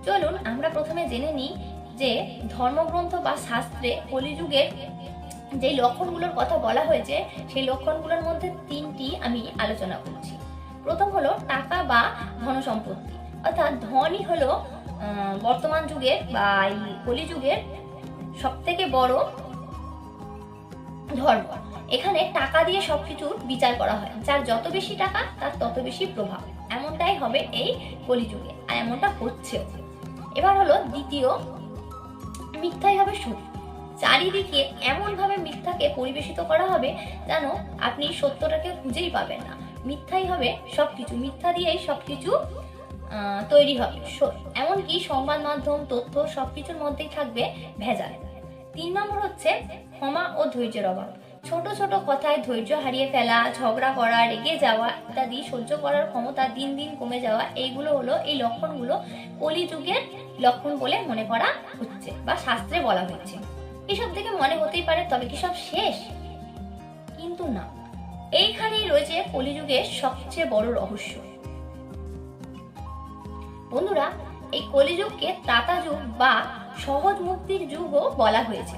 চলুন আমরা প্রথমে জেনে নিই যে ধর্মগ্রন্থ বা শাস্ত্রে কলিযুগের যে লক্ষণগুলোর কথা বলা হয়েছে সেই লক্ষণগুলোর মধ্যে তিনটি আমি আলোচনা করছি। প্রথম হলো টাকা বা ধন সম্পত্তি, অর্থাৎ ধনই হলো বর্তমান যুগের বা এই কলিযুগের সবথেকে বড় ধর্ম। এখানে টাকা দিয়ে সবকিছুর বিচার করা হয়, যার যত বেশি টাকা তার তত বেশি প্রভাব, এমনটাই হবে এই কলিযুগে, আর এমনটা হচ্ছেও। এবার হলো দ্বিতীয়, মিথ্যাই হবে সত্য। চারিদিকে এমন ভাবে মিথ্যাকে পরিবেশিত করা হবে যেন আপনি সত্যটাকে খুঁজেই পাবেন না। মিথ্যাই হবে সবকিছু, মিথ্যা দিয়েই সবকিছু তৈরি হবে। এমনকি সংবাদ মাধ্যম, তথ্য সবকিছুর মধ্যেই থাকবে ভেজাল। 3 নম্বর হচ্ছে ক্ষমা ও ধৈর্যের অভাব। ছোট ছোট কথায় ধৈর্য হারিয়ে ফেলা, ঝগড়া করা, রেগে যাওয়া ইত্যাদি সহ্য করার ক্ষমতা দিন দিন কমে যাওয়া, এইগুলো হলো এই লক্ষণগুলো কলিযুগের লক্ষণ বলে মনে করা হচ্ছে বা শাস্ত্রে বলা হচ্ছে। এসব থেকে মনে হতেই পারে তবে কি সব শেষ? কিন্তু না, এইখানেই রয়েছে কলিযুগের সবচেয়ে বড় রহস্য। বন্ধুরা, এই কলিযুগকে ত্রাতা যুগ বা সহজ মুক্তির যুগও বলা হয়েছে।